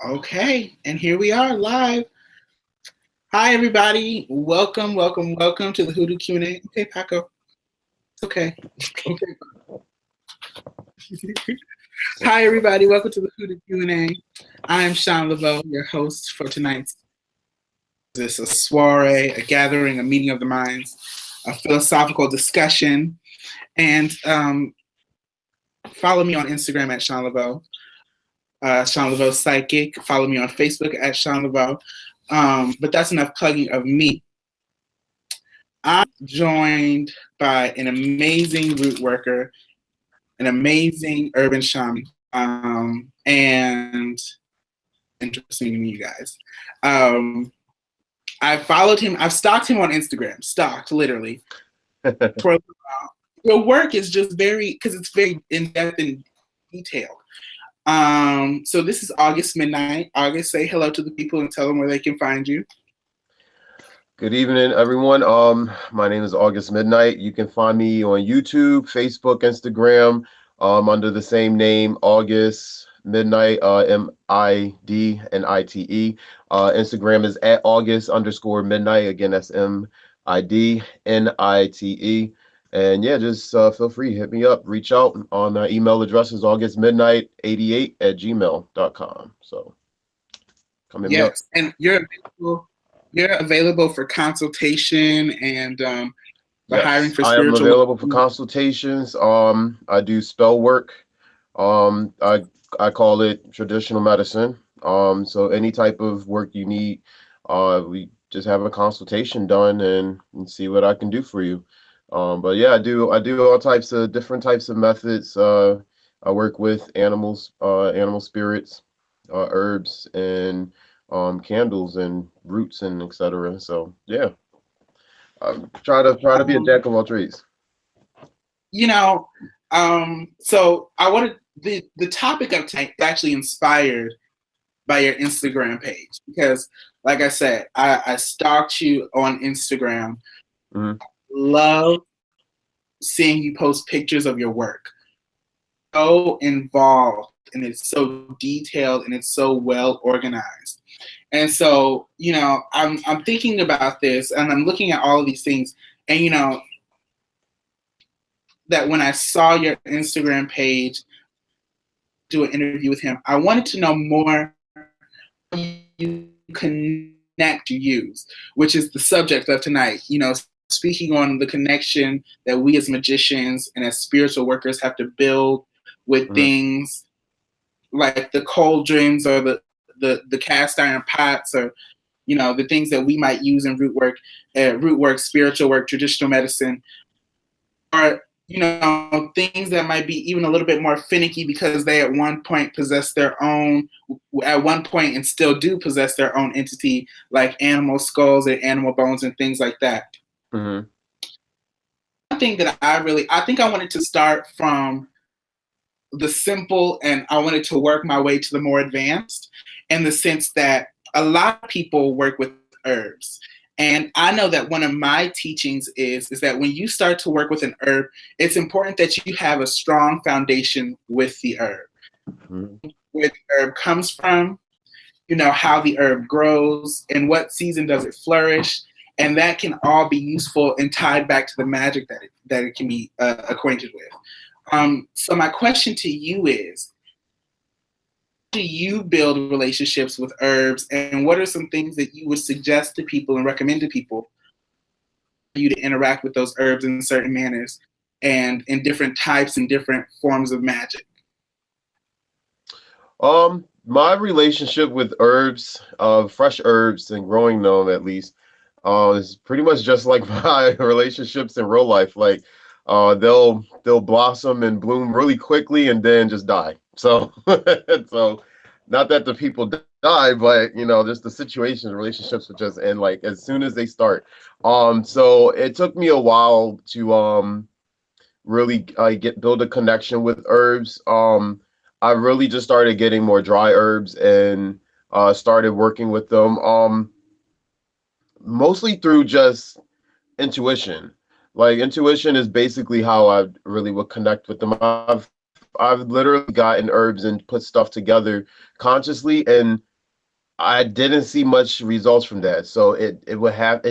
Okay, and here we are live. Hi, everybody. Welcome to the Hoodoo Q&A. Okay, Paco. It's okay. Okay. Hi, everybody. Welcome to the Hoodoo Q&A. I'm Shaun Laveau, your host for tonight's. This a soiree, a gathering, a meeting of the minds, a philosophical discussion, and follow me on Instagram at Shaun Laveau. Shaun Laveau Psychic. Follow me on Facebook at Shaun Laveau. But that's enough plugging of me. I'm joined by an amazing root worker, an amazing urban shaman, and interesting to me, you guys. I followed him. I've stalked him on Instagram. Stalked, literally. For a while. Your work is just because it's very in depth and detailed. So this is August Midnight. August, say hello to the people and tell them where they can find you. Good evening, everyone. My name is August Midnight. You can find me on YouTube, Facebook, Instagram, under the same name, August Midnight, MIDNITE. Instagram is at August_midnight. Again, that's MIDNITE. And yeah, just feel free, hit me up, reach out. On my email address is augustmidnight88@gmail.com. So come hit me up. Yes, and you're available for consultation and for hiring Yes, for I am spiritual. available for consultations. I do spell work. I call it traditional medicine. So any type of work you need, we just have a consultation done and see what I can do for you. But yeah, I do all types of different types of methods. I work with animals, animal spirits, herbs, and candles and roots and etc. So yeah. Try to be a Um, jack of all trades. you know, so I wanted the topic of tonight is actually inspired by your Instagram page because, like I said, I stalked you on Instagram. Hmm. Love seeing you post pictures of your work. So involved and it's so detailed and it's so well organized. And so, I'm thinking about this and I'm looking at all of these things, and that when I saw your Instagram page, do an interview with him, I wanted to know more you connect to use, which is the subject of tonight. Speaking on the connection that we as magicians and as spiritual workers have to build with Hmm. things like the cauldrons or the cast iron pots, or the things that we might use in root work, spiritual work, traditional medicine, are things that might be even a little bit more finicky because they at one point at one point and still do possess their own entity, like animal skulls and animal bones and things like that. Hmm. One thing that I think I wanted to start from the simple, and I wanted to work my way to the more advanced, in the sense that a lot of people work with herbs. And I know that one of my teachings is that when you start to work with an herb, it's important that you have a strong foundation with the herb. Hmm. Where the herb comes from, how the herb grows, and what season does it flourish. And that can all be useful and tied back to the magic that it can be acquainted with. So my question to you is, how do you build relationships with herbs, and what are some things that you would suggest to people and recommend to people for you to interact with those herbs in certain manners and in different types and different forms of magic? My relationship with herbs, fresh herbs and growing them at least, is pretty much just like my relationships in real life. Like, they'll blossom and bloom really quickly and then just die. So, so not that the people die, but just the situations, relationships would just end like as soon as they start. So it took me a while to really get build a connection with herbs. I really just started getting more dry herbs and started working with them. Mostly through just intuition. Like intuition is basically how I really would connect with them. I've literally gotten herbs and put stuff together consciously, and I didn't see much results from that. So it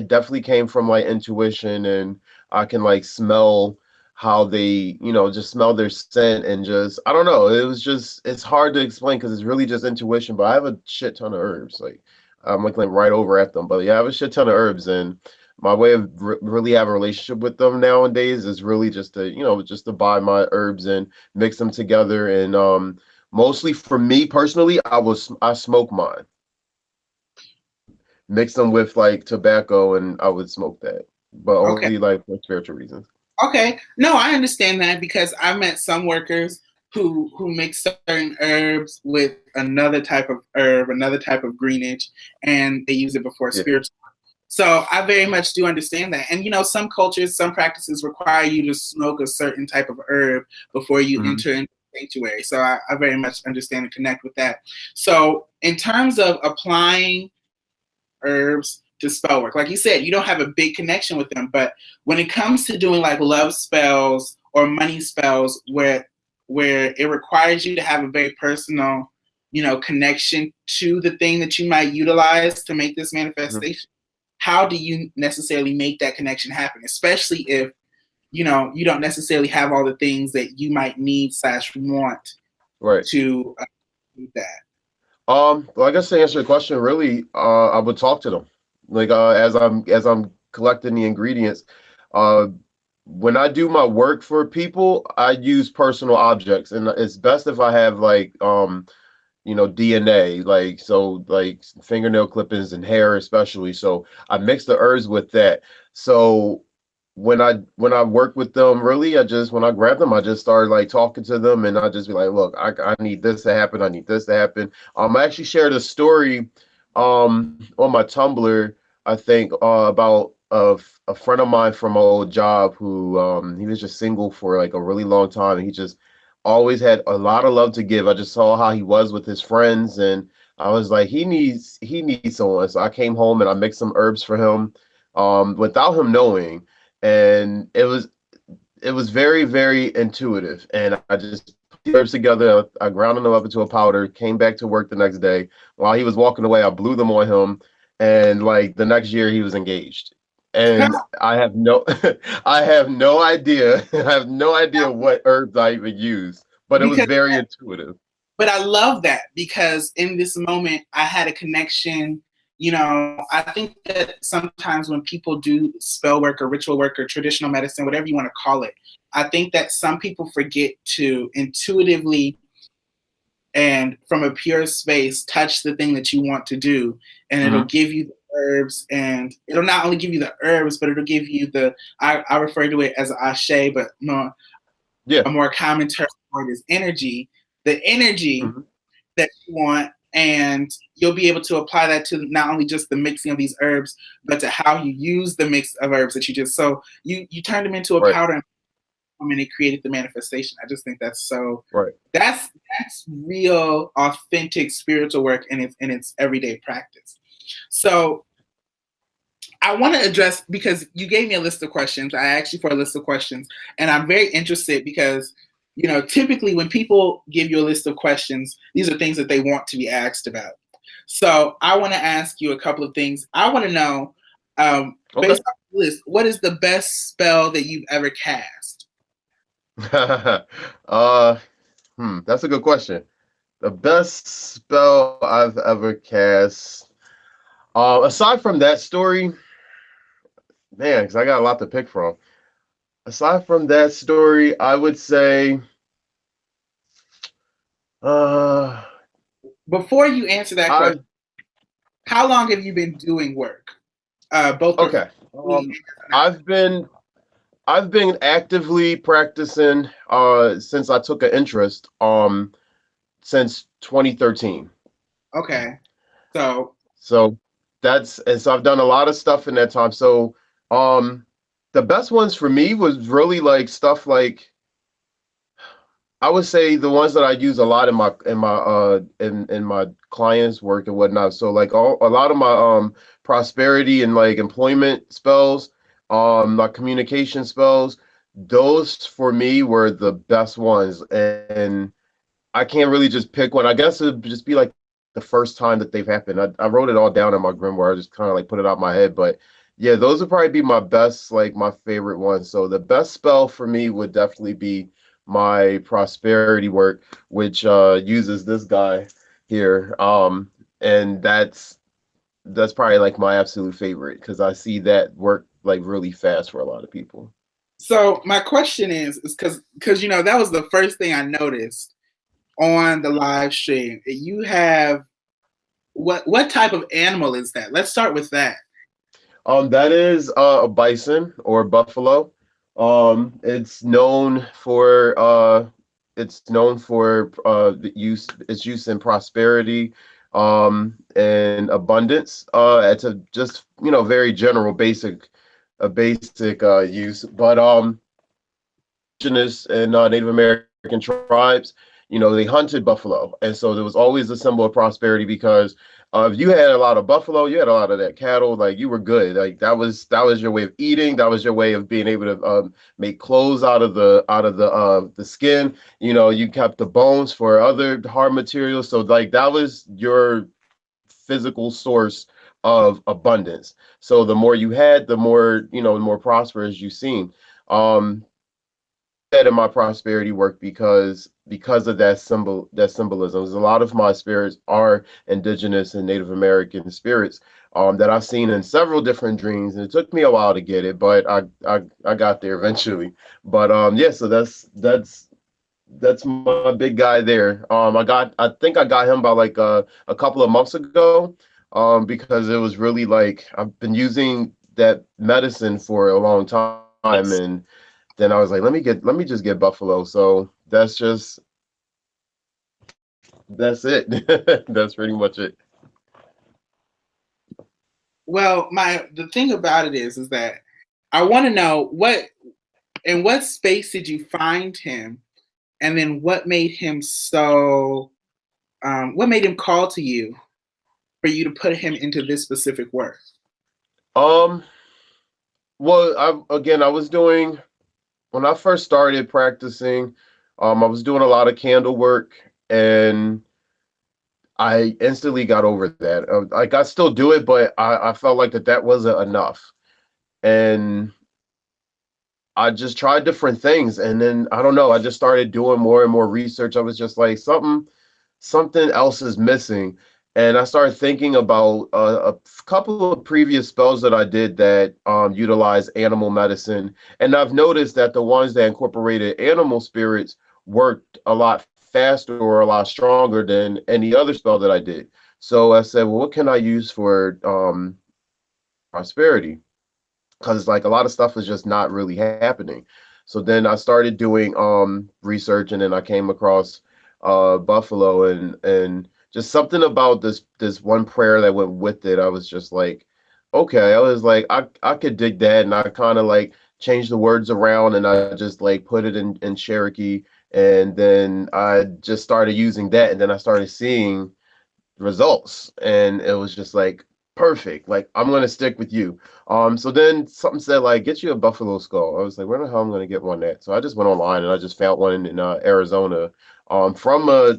definitely came from like intuition, and I can like smell how they, just smell their scent, and just I don't know. It was just it's hard to explain because it's really just intuition. But I have a shit ton of herbs. Like I'm looking right over at them. But yeah, I have a shit ton of herbs, and my way of really have a relationship with them nowadays is really just to buy my herbs and mix them together. And mostly for me personally, I smoke mine, mix them with like tobacco, and I would smoke that, but Okay. only like for spiritual reasons. Okay. No, I understand that because I've met some workers who mix certain herbs with another type of herb, another type of greenage, and they use it before Yeah. spiritual. So I very much do understand that. And some cultures, some practices require you to smoke a certain type of herb before you Hmm. enter into the sanctuary. So I very much understand and connect with that. So in terms of applying herbs to spell work, like you said, you don't have a big connection with them, but when it comes to doing like love spells or money spells where it requires you to have a very personal, connection to the thing that you might utilize to make this Hmm. manifestation, how do you necessarily make that connection happen, especially if you don't necessarily have all the things that you might need slash want Right. to do that? Well, I guess to answer the question, really, I would talk to them, like as I'm collecting the ingredients. Uh, when I do my work for people, I use personal objects, and it's best if I have like DNA, like so like fingernail clippings and hair especially. So I mix the herbs with that. So when I work with them, really, when I grab them, I just start like talking to them, and I just be like, look, I need this to happen. I need this to happen. I actually shared a story on my Tumblr, I think, about a friend of mine from my old job who he was just single for like a really long time, and he just always had a lot of love to give. I just saw how he was with his friends, and I was like, he needs someone. So I came home and I mixed some herbs for him, without him knowing, and it was very, very intuitive. And I just put the herbs together. I ground them up into a powder. Came back to work the next day. While he was walking away, I blew them on him, and like the next year, he was engaged. And I have no, I have no idea. I have no idea what herbs I even used, but it was Because very intuitive. But I love that because in this moment, I had a connection. I think that sometimes when people do spell work or ritual work or traditional medicine, whatever you want to call it, I think that some people forget to intuitively and from a pure space touch the thing that you want to do, and it'll Hmm. give you the herbs, and it'll not only give you the herbs, but it'll give you I refer to it as ashe, but Yeah. a more common term for it is energy. The energy Hmm. that you want, and you'll be able to apply that to not only just the mixing of these herbs, but to how you use the mix of herbs that you just so you turned them into a Right. powder and it created the manifestation. I just think Right. that's real authentic spiritual work in its everyday practice. So I want to address, because you gave me a list of questions. I asked you for a list of questions, and I'm very interested because, typically when people give you a list of questions, these are things that they want to be asked about. So I want to ask you a couple of things. I want to know, Okay. based on the list, what is the best spell that you've ever cast? uh, that's a good question. The best spell I've ever cast. Aside from that story, man, because I got a lot to pick from. Aside from that story, I would say, uh, Before you answer that question, I how long have you been doing work, both okay. professionally and as an I've been I've been actively practicing since I took an interest since 2013. Okay. So, So so I've done a lot of stuff in that time. So um the best ones for me was really like stuff like, I would say the ones that I use a lot in my clients' work and whatnot. So like a lot of my prosperity and like employment spells, like communication spells, those for me were the best ones. And I can't really just pick one. I guess it would just be like the the first time that they've happened. I wrote it all down in my grimoire. I just kind of like put it out my head, but yeah, those would probably be my best, like my favorite ones. So the best spell for me would definitely be my prosperity work, which uses this guy here. And that's probably like my absolute favorite because I see that work like really fast for a lot of people. So my question is because that was the first thing I noticed on the live stream. You have what type of animal is that? Let's start with that. That is a bison or buffalo. It's known for the use its use in prosperity, and abundance. It's a just very general basic use, but indigenous and Native American tribes, they hunted buffalo, and so there was always a symbol of prosperity because if you had a lot of buffalo, you had a lot of that cattle, like you were good. Like that was your way of eating. That was your way of being able to make clothes out of the skin. You kept the bones for other hard materials. So like that was your physical source of abundance. So the more you had, the more prosperous you seemed. Um, that in my prosperity work because of that symbolism. A lot of my spirits are indigenous and Native American spirits that I've seen in several different dreams, and it took me a while to get it, but I got there eventually. But yeah, so that's my big guy there. I think I got him by like a couple of months ago, because it was really like I've been using that medicine for a long time, and then I was like, let me just get Buffalo. So that's it. That's pretty much it. Well, the thing about it is that I want to know what space did you find him, and then what made him call to you for you to put him into this specific work? Um, well, I was doing when I first started practicing, I was doing a lot of candle work, and I instantly got over that. Like I still do it, but I felt like that wasn't enough, and I just tried different things, and then I don't know. I just started doing more and more research. I was just like something else is missing, and I started thinking about a couple of previous spells that I did that utilize animal medicine, and I've noticed that the ones that incorporated animal spirits worked a lot faster or a lot stronger than any other spell that I did. So I said, well, what can I use for prosperity? Because like a lot of stuff is just not really happening. So then I started doing research, and then I came across Buffalo, and just something about this one prayer that went with it. I was just like, okay, I was like, I could dig that, and I kind of like changed the words around, and I just like put it in Cherokee, and then I just started using that, and then I started seeing results, and it was just like perfect. Like I'm gonna stick with you. So then something said like get you a buffalo skull. I was like, where the hell am I gonna get one at? So I just went online and I just found one in Arizona, from a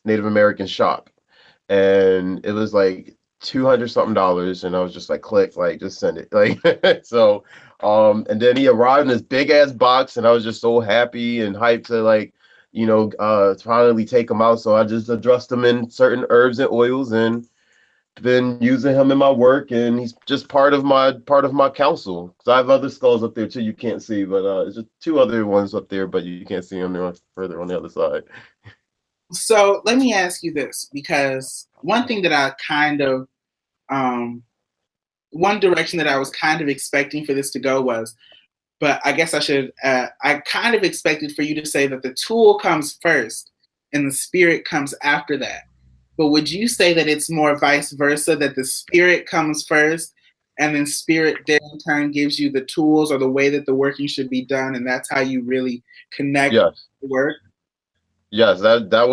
Native American shop, and it was like 200 something dollars, and I was just like click, like just send it, like so. And then he arrived in this big ass box, and I was just so happy and hyped to like finally take them out. So I just addressed them in certain herbs and oils, and been using him in my work, and he's just part of my council. Because I have other skulls up there too you can't see, but it's just two other ones up there, but you can't see them. They're further on the other side. So let me ask you this, because one thing that I kind of um, one direction that I was kind of expecting for this to go was, but I guess I should. I kind of expected for you to say that the tool comes first and the spirit comes after that. But would you say that it's more vice versa, that the spirit comes first and then spirit then in turn gives you the tools or the way that the working should be done, and that's how you really connect Yes. the work? Yes, that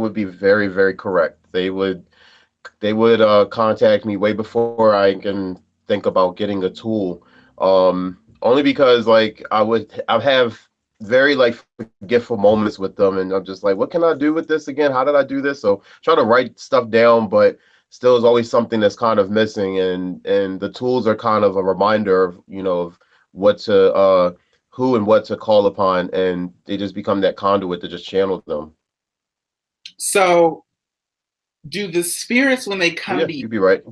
would be very, very correct. They would contact me way before I can think about getting a tool. Only because like I have very like forgetful moments with them, and I'm just like, what can I do with this again? How did I do this? So try to write stuff down, but still is always something that's kind of missing, and the tools are kind of a reminder of of what to who and what to call upon, and they just become that conduit to just channel them. So, do the spirits when they come Yeah, to you, you'd be right.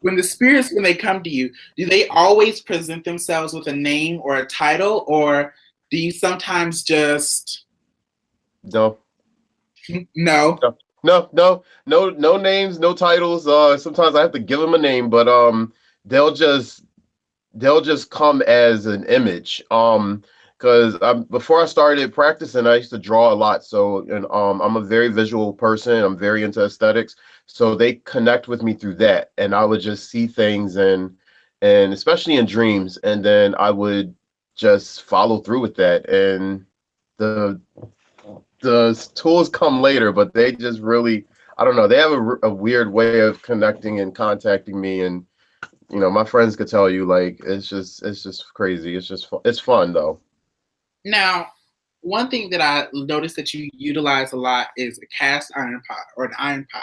when they come to you, do they always present themselves with a name or a title, or do you sometimes just No, no? no names, no titles. Sometimes I have to give them a name, but they'll just they'll just come as an image. Because before I started practicing, I used to draw a lot. So, and I'm a very visual person. I'm very into aesthetics. So they connect with me through that, and I would just see things, and especially in dreams, and then I would just follow through with that. And the the tools come later, but they just really, I don't know, they have a weird way of connecting and contacting me, and my friends could tell you, like, it's just crazy. It's fun though. Now, one thing that I noticed that you utilize a lot is a cast iron pot or an iron pot.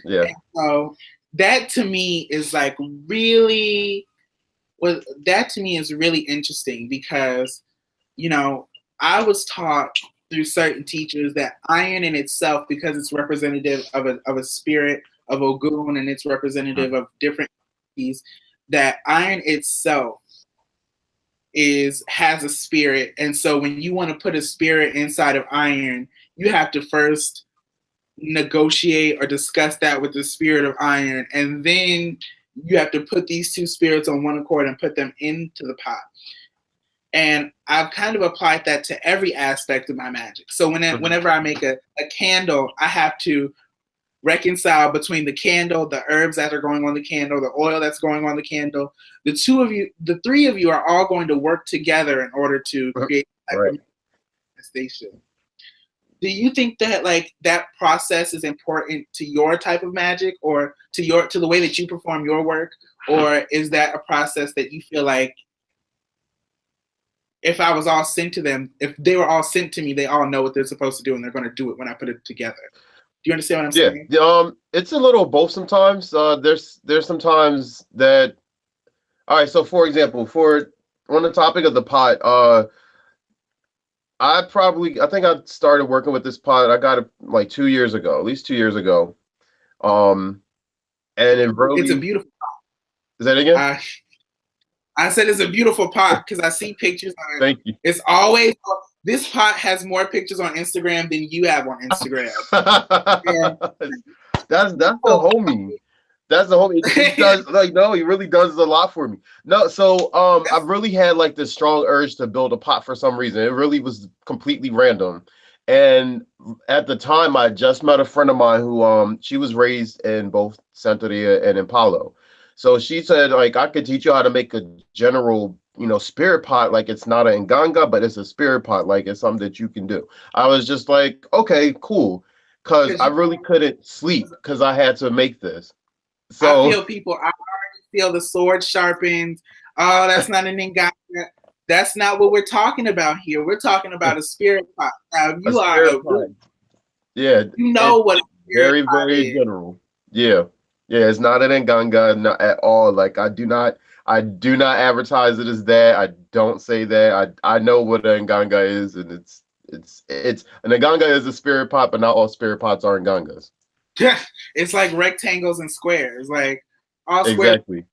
Yeah. And so that to me is like really well, that to me is really interesting because, you know, I was taught through certain teachers that iron in itself, because it's representative of a spirit of Ogun and it's representative of different entities, that iron itself has a spirit. And so when you want to put a spirit inside of iron, you have to first negotiate or discuss that with the spirit of iron, and then you have to put these two spirits on one accord and put them into the pot. And I've kind of applied that to every aspect of my magic. So whenever I make a candle, I have to reconcile between the candle, the herbs that are going on the candle, the oil that's going on the candle. The three of you are all going to work together in order to create Right. a manifestation. Do you think that like that process is important to your type of magic, or to the way that you perform your work, or is that a process that you feel like if they were all sent to me, they all know what they're supposed to do and they're going to do it when I put it together? Do you understand what I'm Yeah. saying? It's a little both sometimes. There's sometimes that. All right. So for example, for on the topic of the pot, I think I started working with this pot. I got it like 2 years ago, at least 2 years ago. Um, and it It's a really beautiful. is that again? Uh, I said it's a beautiful pot because I see pictures on it. Thank you. It's always this pot has more pictures on Instagram than you have on Instagram. And That's the homie. That's the homie. He does like no, he really does a lot for me. No, so I really had like this strong urge to build a pot for some reason. It really was completely random. And at the time I just met a friend of mine who she was raised in both Santeria and in Palo. So she said like I could teach you how to make a general, spirit pot, like it's not an nganga, but it's a spirit pot, like it's something that you can do. I was just like, okay, cool. Cause I really couldn't sleep because I had to make this. I So feel people. I already feel the sword sharpened. Oh, that's not an Nganga. That's not what we're talking about here. We're talking about a spirit pot. Now, if a you are spirit pot. Yeah, you know it's what a spirit very, pot very is. general. Yeah. Yeah, it's not an Nganga, not at all. Like I do not advertise it as that. I don't say that. I know what an Nganga is, and it's an Nganga is a spirit pot, but not all spirit pots are Ngangas. It's like rectangles and squares. Like all squares, Exactly.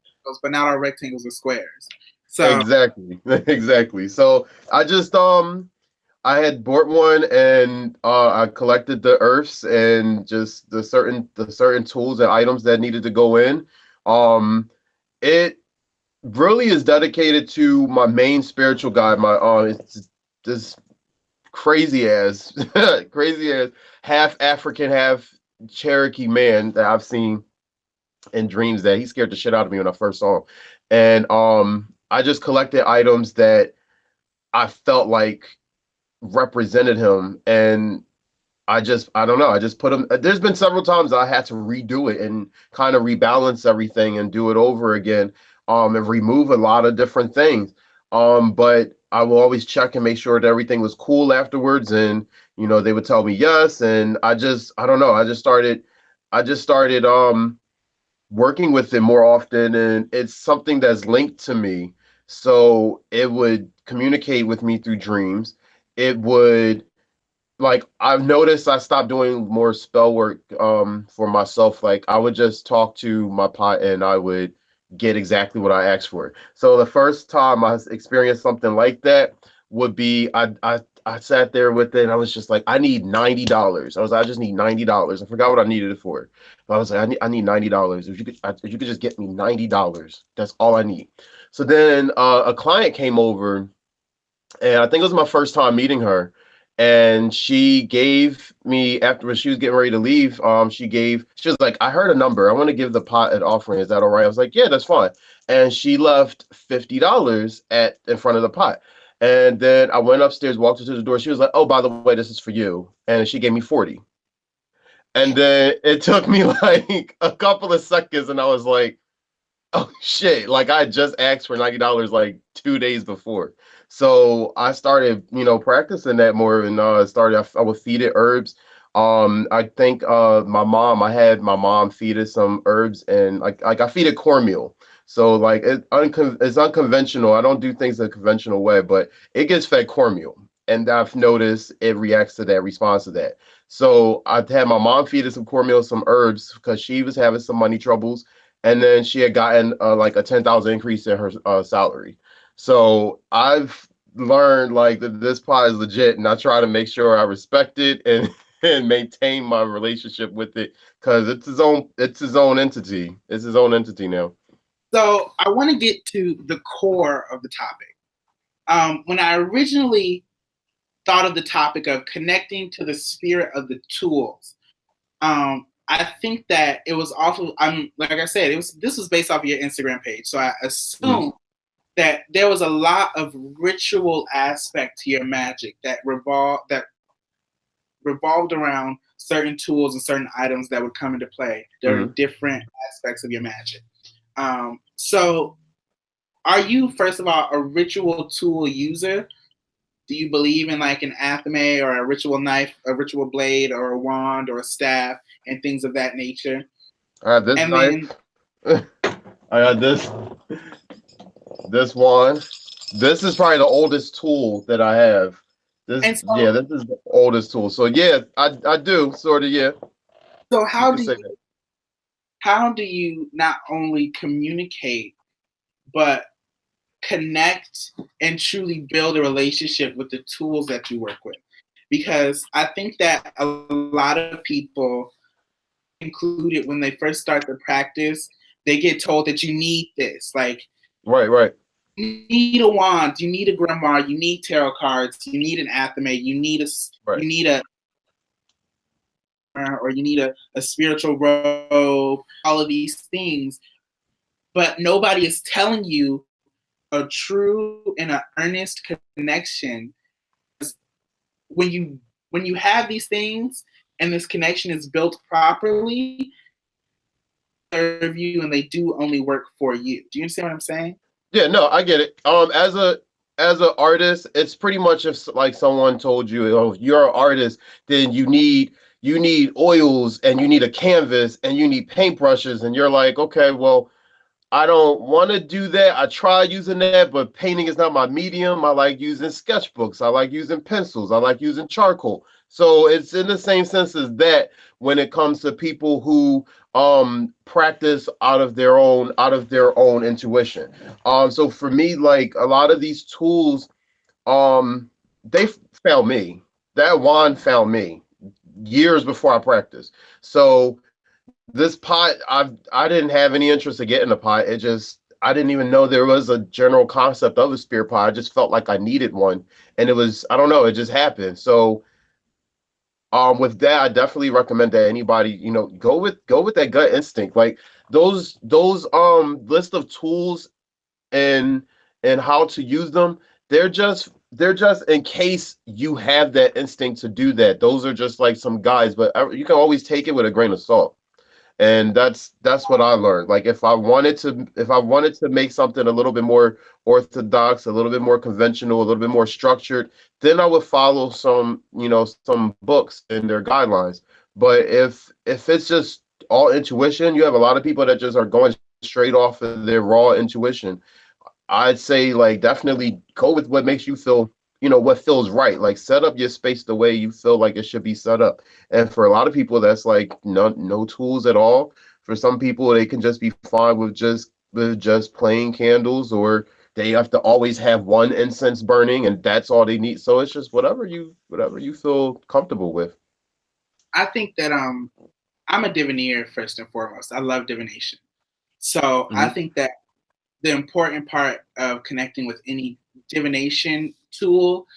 but not all rectangles are squares. So Exactly. Exactly. So I had bought one, and I collected the earths and just the certain tools and items that needed to go in. It really is dedicated to my main spiritual guide. My it's this crazy ass crazy ass half African, half Cherokee man that I've seen in dreams that he scared the shit out of me when I first saw him. And I just collected items that I felt like represented him, and I don't know, I just put him. There's been several times I had to redo it and kind of rebalance everything and do it over again, and remove a lot of different things. But I will always check and make sure that everything was cool afterwards, and they would tell me yes, and I don't know, I just started working with it more often, and it's something that's linked to me. So it would communicate with me through dreams. It would, like, I've noticed I stopped doing more spell work for myself. Like, I would just talk to my pot and I would get exactly what I asked for. So the first time I experienced something like that would be I sat there with it and I was just like, I need $90. I just need $90. I forgot what I needed it for. But I was like, I need $90. If you could just get me $90, that's all I need. So then a client came over, and I think it was my first time meeting her. And she gave me, after she was getting ready to leave, she was like, I heard a number. I want to give the pot an offering. Is that all right? I was like, yeah, that's fine. And she left $50 at in front of the pot. And then I went upstairs, walked her to the door. She was like, oh, by the way, this is for you. And she gave me 40. And then it took me like a couple of seconds, and I was like, oh shit! Like, I just asked for $90 like 2 days before. So I started, practicing that more, and I would feed it herbs. I think I had my mom feed it some herbs, and like I feed it cornmeal. So like it's unconventional. I don't do things the conventional way, but it gets fed cornmeal, and I've noticed it reacts to that, responds to that. So I had my mom feed it some cornmeal, some herbs, because she was having some money troubles, and then she had gotten like a 10,000 increase in her salary. So I've learned like that this pot is legit, and I try to make sure I respect it and and maintain my relationship with it, because it's his own entity. It's his own entity now. So I want to get to the core of the topic. When I originally thought of the topic of connecting to the spirit of the tools, I think that it was awful. Like I said, this was based off of your Instagram page, so I assume that there was a lot of ritual aspect to your magic that revolved around certain tools and certain items that would come into play during different aspects of your magic. So, are you, first of all, a ritual tool user? Do you believe in like an athame or a ritual knife, a ritual blade, or a wand or a staff and things of that nature? I have this And knife. then, I got this one. This is probably the oldest tool that I have. and This is the oldest tool. So yeah, I do sort of, yeah. so You could say that. how do you not only communicate but connect and truly build a relationship with the tools that you work with? Because I think that a lot of people, included when they first start the practice, they get told that you need this. Like, Right, right, you need a wand, you need a grimoire, you need tarot cards, you need an athame, right. you need a or you need a spiritual robe, all of these things. But nobody is telling you a true and an earnest connection. When you have these things and this connection is built properly, serve you and they do only work for you. Do you understand what I'm saying? Yeah, no, I get it. As a artist, it's pretty much if like someone told you, oh, if you're an artist, then you need oils, and you need a canvas, and you need paintbrushes, and you're like, okay, well, I don't want to do that. I try using that, but painting is not my medium. I like using sketchbooks. I like using pencils. I like using charcoal. So it's in the same sense as that when it comes to people who practice out of their own intuition. So for me, like, a lot of these tools, they found me. That wand found me years before I practiced. So this pot, I didn't have any interest in getting a pot. It just, I didn't even know there was a general concept of a spirit pot. I just felt like I needed one, and it was, I don't know, it just happened. So with that, I definitely recommend that anybody, go with that gut instinct. Like, those list of tools and how to use them, they're just in case you have that instinct to do that. Those are just like some guides, but you can always take it with a grain of salt. And that's what I learned. Like if I wanted to make something a little bit more orthodox, a little bit more conventional, a little bit more structured, then I would follow some, some books and their guidelines. But if it's just all intuition, you have a lot of people that just are going straight off of their raw intuition. I'd say like definitely go with what makes you feel, what feels right. Like set up your space the way you feel like it should be set up. And for a lot of people, that's like no tools at all. For some people, they can just be fine with just plain candles, or they have to always have one incense burning, and that's all they need. So it's just whatever you feel comfortable with. I think that I'm a diviner first and foremost. I love divination. So I Hmm. think that the important part of connecting with any divination tool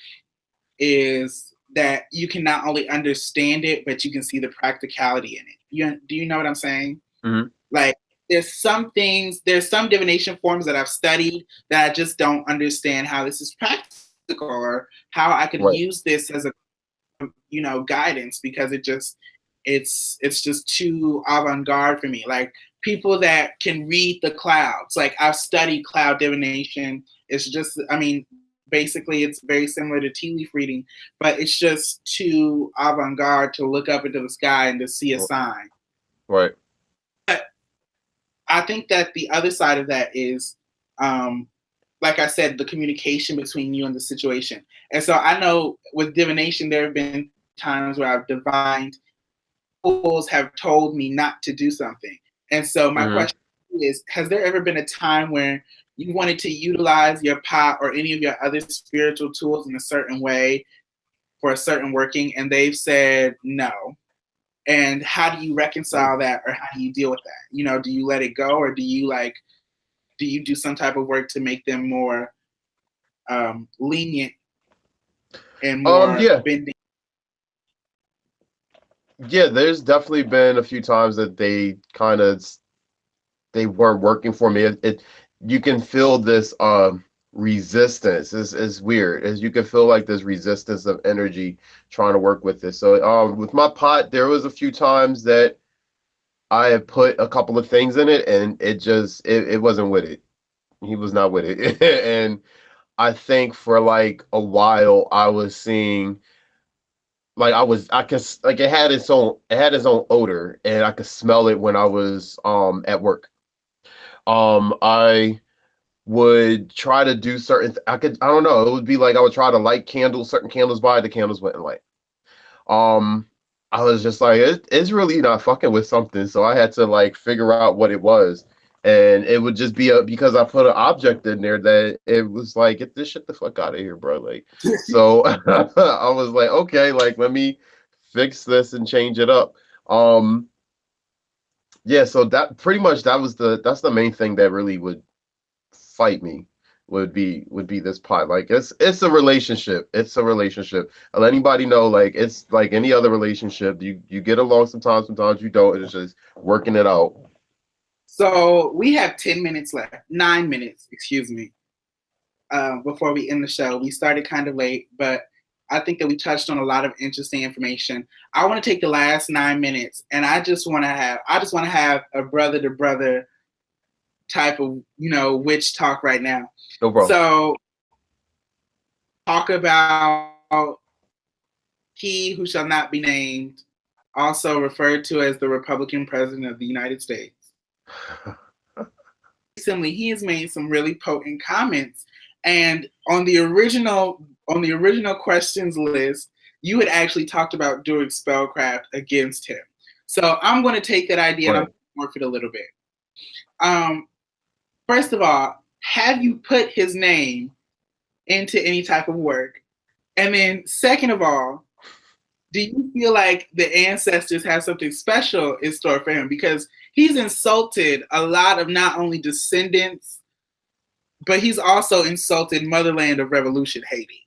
is that you can not only understand it, but you can see the practicality in it. Do you know what I'm saying? Hmm. Like there's some divination forms that I've studied that I just don't understand how this is practical or how I could Right. use this as a guidance because it's just too avant-garde for me. Like people that can read the clouds. Like I've studied cloud divination. It's just basically it's very similar to tea leaf reading, but it's just too avant-garde to look up into the sky and to see a sign. Right. But I think that the other side of that is um like I said, the communication between you and the situation. And so I know with divination, there have been times where I've divined, tools have told me not to do something. And so my Hmm. question is, has there ever been a time where you wanted to utilize your pot or any of your other spiritual tools in a certain way for a certain working and they've said no? And how do you reconcile that or how do you deal with that? Do you let it go or do you do some type of work to make them more lenient and more Yeah. bending? Yeah, there's definitely been a few times that they weren't working for me. You can feel this resistance. Is weird. As you can feel like this resistance of energy trying to work with this. So with my pot, there was a few times that I had put a couple of things in it, and it wasn't with it. He was not with it. And I think for like a while I was seeing, like I could, like it had its own odor, and I could smell it when I was at work. I would try to do I don't know, it would be like I would try to light candles, certain candles, by the candles wouldn't light. um I was just like, it's really not fucking with something, so I had to like figure out what it was. And it would just be because I put an object in there that it was like, get this shit the fuck out of here, bro. Like, so I was like, okay, like let me fix this and change it up. um yeah, so that pretty much that's the main thing that really would fight me, would be this pot. Like it's a relationship. It's a relationship. I'll let anybody know, like it's like any other relationship. You get along sometimes you don't. It's just working it out. So we have 10 minutes left, 9 minutes, excuse me, before we end the show. We started kind of late, but I think that we touched on a lot of interesting information. I want to take the last 9 minutes and I just want to have a brother to brother type of, witch talk right now. No problem. So talk about he who shall not be named, also referred to as the Republican president of the United States. Recently, he has made some really potent comments, and on the original questions list, you had actually talked about doing spellcraft against him. So I'm going to take that idea and I'm Right. going to morph it a little bit. Um, First of all, have you put his name into any type of work? And then, second of all, do you feel like the ancestors have something special in store for him? Because he's insulted a lot of not only descendants, but he's also insulted motherland of revolution, Haiti,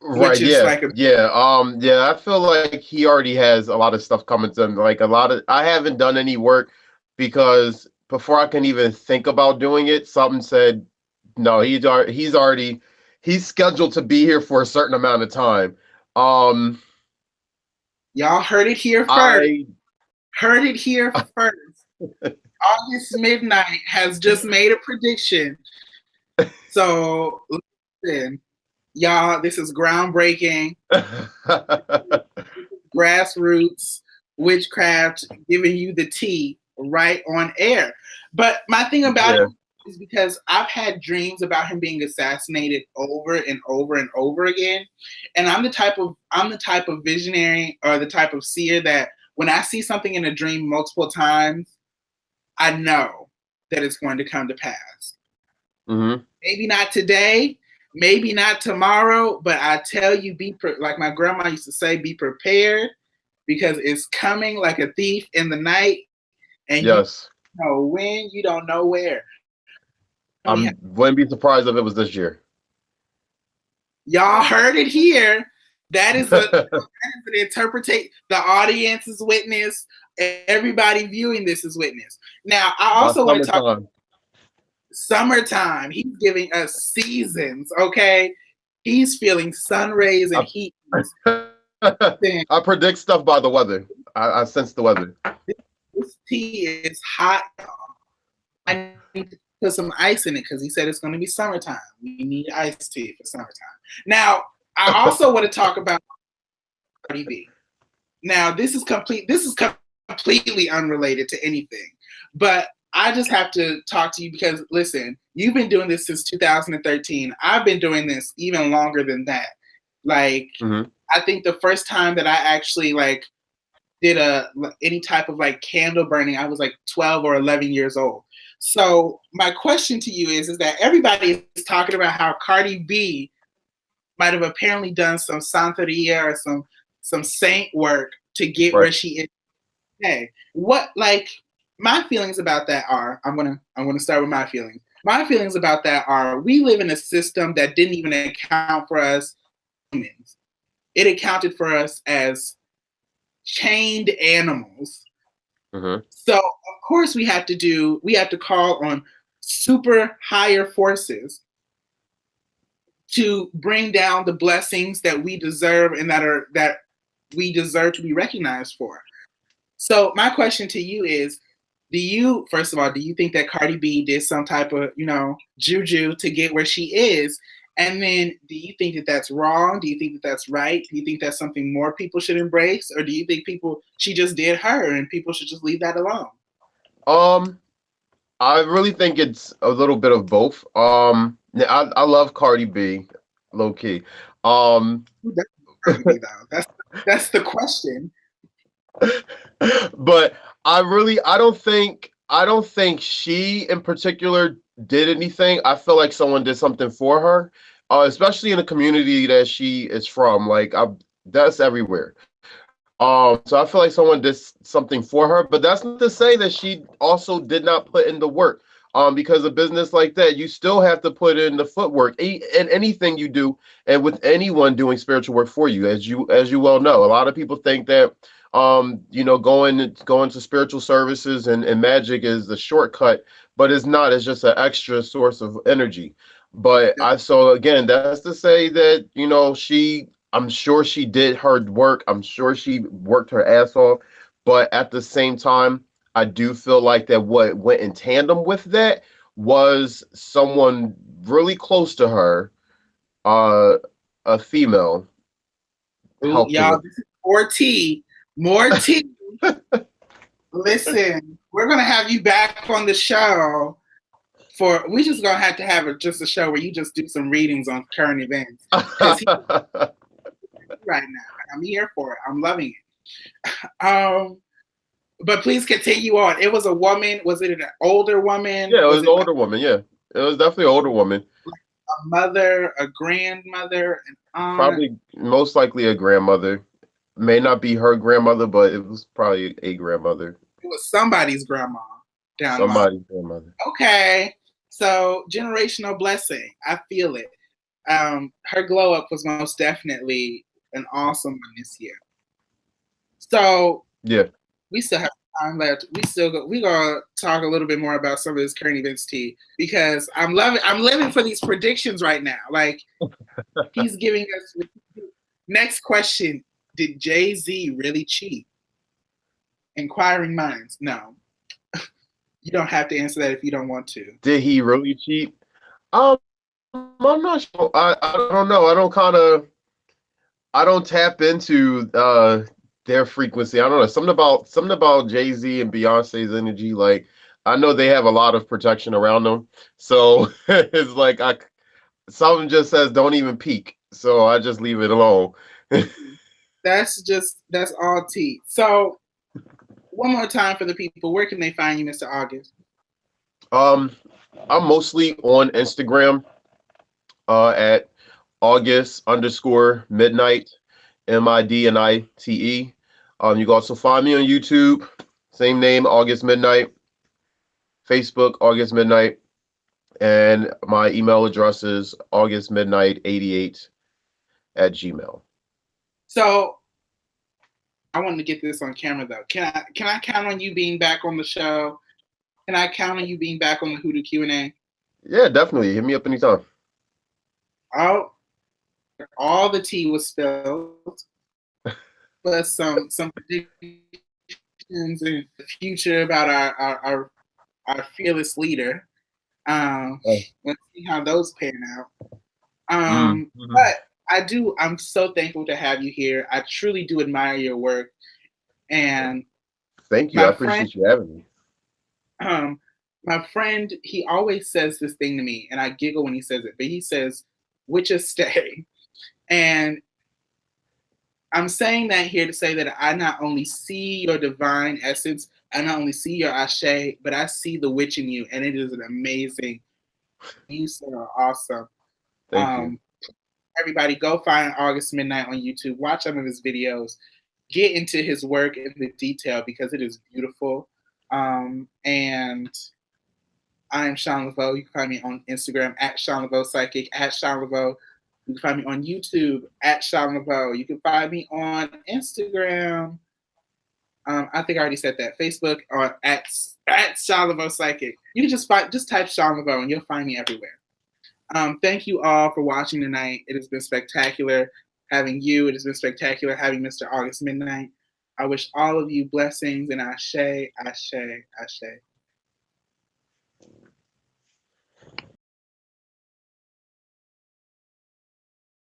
which Right. is Yeah. like a Yeah. Yeah. I feel like he already has a lot of stuff coming to him. Like a lot of, I haven't done any work because before I can even think about doing it, something said no. He's scheduled to be here for a certain amount of time. Um, y'all heard it here first. I heard it here first. August Midnight has just made a prediction. So listen, y'all, this is groundbreaking. Grassroots witchcraft giving you the tea right on air. But my thing about it is because I've had dreams about him being assassinated over and over and over again. And I'm the type of visionary or the type of seer that when I see something in a dream multiple times, I know that it's going to come to pass. Mm-hmm. Maybe not today, maybe not tomorrow, but I tell you, like my grandma used to say, be prepared because it's coming like a thief in the night, and you don't know when, you don't know where. I wouldn't be surprised if it was this year. Y'all heard it here. That is an interpretation. The audience is witness. Everybody viewing this is witness. Now, I also want to talk about summertime. He's giving us seasons, okay? He's feeling sun rays and heat. I predict stuff by the weather. I sense the weather. This tea is hot, y'all. I need to put some ice in it because he said it's going to be summertime. We need iced tea for summertime. Now, I also want to talk about Cardi B. Now, this is completely unrelated to anything, but I just have to talk to you because, listen, you've been doing this since 2013. I've been doing this even longer than that. Like, I think the first time that I actually did any type of candle burning, I was 12 or 11 years old. So my question to you is that everybody is talking about how Cardi B might have apparently done some santeria or some saint work to get where she is today. What my feelings about that are, I'm gonna start with my feelings. My feelings about that are we live in a system that didn't even account for us humans. It accounted for us as chained animals. So of course we have to call on super higher forces to bring down the blessings that we deserve and that we deserve to be recognized for. So my question to you is, first of all, do you think that Cardi B did some type of, juju to get where she is? And then do you think that that's wrong? Do you think that that's right? Do you think that's something more people should embrace? Or do you think she just did her and people should just leave that alone? I really think it's a little bit of both. I love Cardi B, low key. Cardi B, though? That's the question. But I don't think she in particular did anything. I feel like someone did something for her, especially in the community that she is from. That's everywhere. So I feel like someone did something for her, but that's not to say that she also did not put in the work. Because a business like that, you still have to put in the footwork in anything you do, and with anyone doing spiritual work for you, as you well know. A lot of people think that going to spiritual services and magic is the shortcut, but it's not. It's just an extra source of energy. But so again, that's to say that I'm sure she did her work. I'm sure she worked her ass off. But at the same time, I do feel like that what went in tandem with that was someone really close to her, a female. Ooh, y'all, this is more tea. More tea. Listen, we're going to have you back on the show. We just going to have just a show where you just do some readings on current events. Right now. I'm here for it. I'm loving it. But please continue on. It was a woman. Was it an older woman? Yeah, it was an older woman. Yeah, it was definitely an older woman. A mother, a grandmother, an aunt. Probably, most likely a grandmother. May not be her grandmother, but it was probably a grandmother. It was somebody's grandma. Somebody's grandmother. Okay, so generational blessing. I feel it. Her glow up was most definitely an awesome one this year. So yeah, we still have time left. We're gonna talk a little bit more about some of this current events tea because I'm living for these predictions right now. He's giving us next question. Did Jay-Z really cheat? Inquiring minds. No, you don't have to answer that if you don't want to. Did he really cheat? I'm not sure. I don't know. I don't tap into their frequency. I don't know. Something about Jay-Z and Beyonce's energy. Like I know they have a lot of protection around them. So it's like something just says don't even peek. So I just leave it alone. That's all tea. So one more time for the people, where can they find you, Mr. August? um I'm mostly on Instagram at August_midnight. MIDNITE. You can also find me on YouTube, same name, August Midnight. Facebook, August Midnight. And my email address is augustmidnight88 @gmail. So I wanted to get this on camera though. Can I count on you being back on the show? Can I count on you being back on the Hoodoo Q&A? Yeah, definitely. Hit me up anytime. Oh, all the tea was spilled, but some predictions in the future about our fearless leader. Oh. Let's see how those pan out. Mm-hmm. But I'm so thankful to have you here. I truly do admire your work. And Thank you. I my friend, appreciate you having me. um, my friend, he always says this thing to me, and I giggle when he says it, but he says, "Witches stay." And I'm saying that here to say that I not only see your divine essence, I not only see your ashe, but I see the witch in you, and it is an amazing. You are awesome. Thank you. Everybody, go find August Midnight on YouTube. Watch some of his videos. Get into his work in the detail because it is beautiful. And I am Shaun Laveau. You can find me on Instagram at Shaun Laveau Psychic, at Shaun Laveau. You can find me on YouTube at Shaun Laveau. You can find me on Instagram. I think I already said that. Facebook or at Shaun Laveau Psychic. You can just type Shaun Laveau and you'll find me everywhere. Thank you all for watching tonight. It has been spectacular having you. It has been spectacular having Mr. August Midnight. I wish all of you blessings and ashe, ashe, ashe.